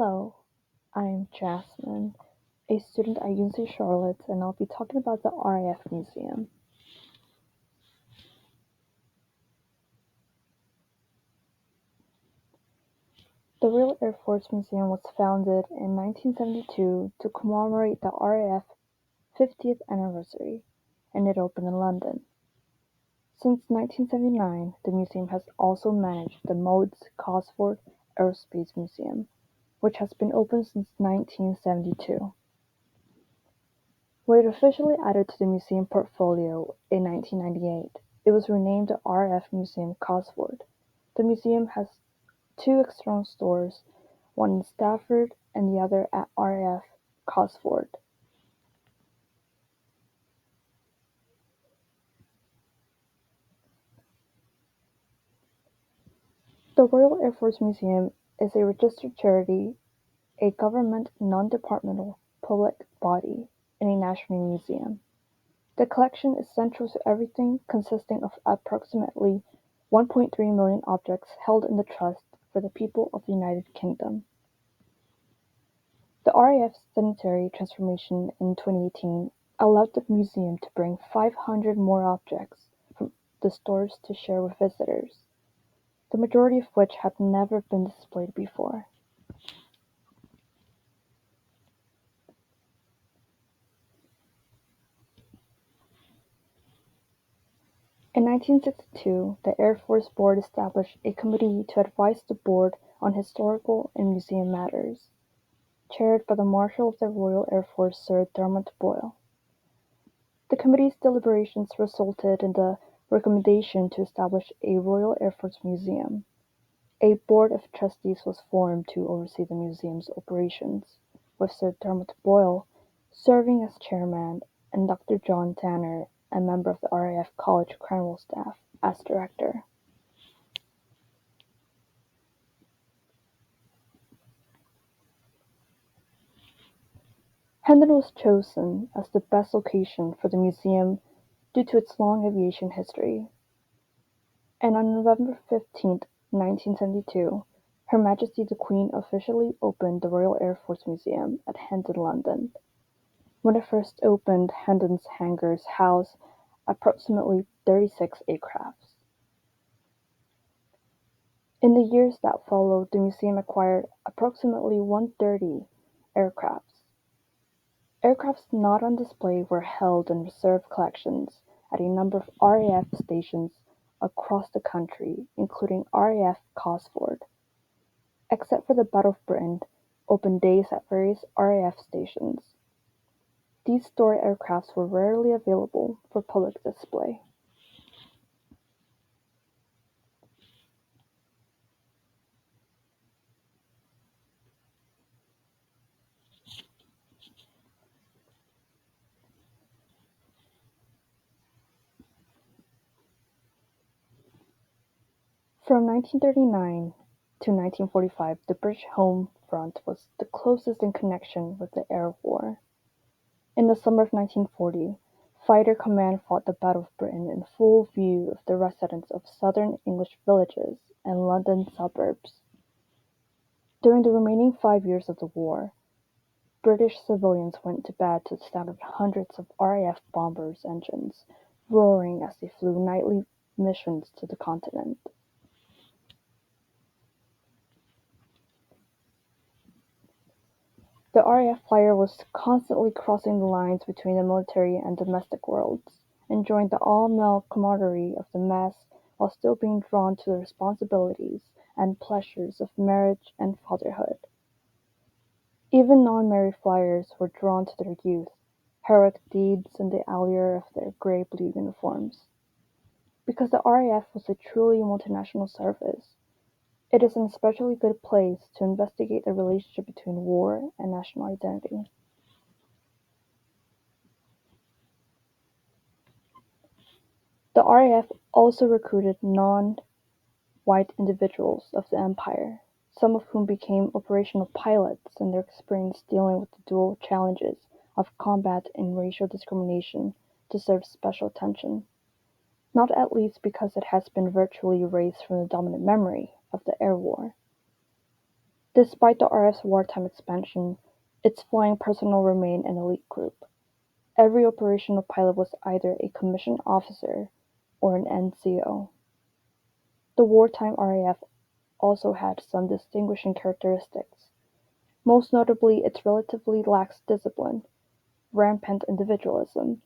Hello, I'm Jasmine, a student at UNC Charlotte, and I'll be talking about the RAF Museum. The Royal Air Force Museum was founded in 1972 to commemorate the RAF 50th anniversary, and it opened in London. Since 1979, the museum has also managed the Modes Cosford Aerospace Museum, which has been open since 1972. When it officially added to the museum portfolio in 1998, it was renamed the RAF Museum Cosford. The museum has two external stores, one in Stafford and the other at RAF Cosford. The Royal Air Force Museum is a registered charity, a government non-departmental public body, and a national museum. The collection is central to everything, consisting of approximately 1.3 million objects held in the trust for the people of the United Kingdom. The RAF Sanitary transformation in 2018 allowed the museum to bring 500 more objects from the stores to share with visitors, the majority of which had never been displayed before. In 1962, the Air Force Board established a committee to advise the board on historical and museum matters, chaired by the Marshal of the Royal Air Force Sir Dermot Boyle. The committee's deliberations resulted in the recommendation to establish a Royal Air Force Museum. A board of trustees was formed to oversee the museum's operations, with Sir Dermot Boyle serving as chairman and Dr. John Tanner, a member of the RAF College Cranwell staff, as director. Hendon was chosen as the best location for the museum due to its long aviation history, and on November 15, 1972, Her Majesty the Queen officially opened the Royal Air Force Museum at Hendon, London. When it first opened, Hendon's hangars housed approximately 36 aircrafts. In the years that followed, the museum acquired approximately 130 aircrafts. Aircrafts not on display were held in reserve collections at a number of RAF stations across the country, including RAF Cosford. Except for the Battle of Britain, open days at various RAF stations. These stored aircrafts were rarely available for public display. From 1939 to 1945, the British home front was the closest in connection with the air war. In the summer of 1940, Fighter Command fought the Battle of Britain in full view of the residents of southern English villages and London suburbs. During the remaining 5 years of the war, British civilians went to bed to the sound of hundreds of RAF bombers' engines roaring as they flew nightly missions to the continent. The RAF flyer was constantly crossing the lines between the military and domestic worlds, enjoying the all-male camaraderie of the mess while still being drawn to the responsibilities and pleasures of marriage and fatherhood. Even non-married flyers were drawn to their youth, heroic deeds and the allure of their grey-blue uniforms. Because the RAF was a truly multinational service, it is an especially good place to investigate the relationship between war and national identity. The RAF also recruited non-white individuals of the Empire, some of whom became operational pilots in their experience dealing with the dual challenges of combat and racial discrimination deserves special attention, not at least because it has been virtually erased from the dominant memory of the air war. Despite the RAF's wartime expansion, its flying personnel remained an elite group. Every operational pilot was either a commissioned officer or an NCO. The wartime RAF also had some distinguishing characteristics, most notably its relatively lax discipline, rampant individualism,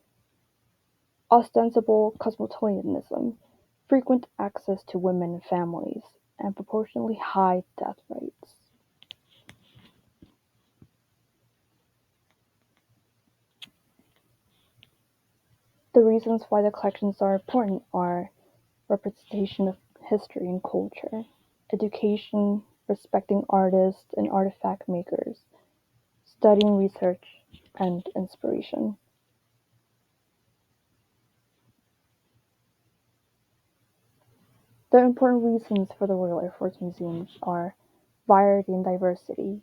ostensible cosmopolitanism, frequent access to women and families, and proportionally high death rates. The reasons why the collections are important are representation of history and culture, education, respecting artists and artifact makers, studying research, and inspiration. The important reasons for the Royal Air Force Museums are variety and diversity,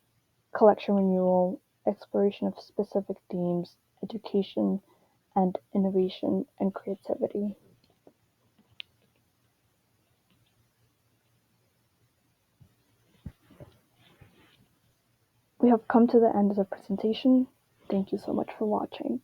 collection renewal, exploration of specific themes, education, and innovation and creativity. We have come to the end of the presentation. Thank you so much for watching.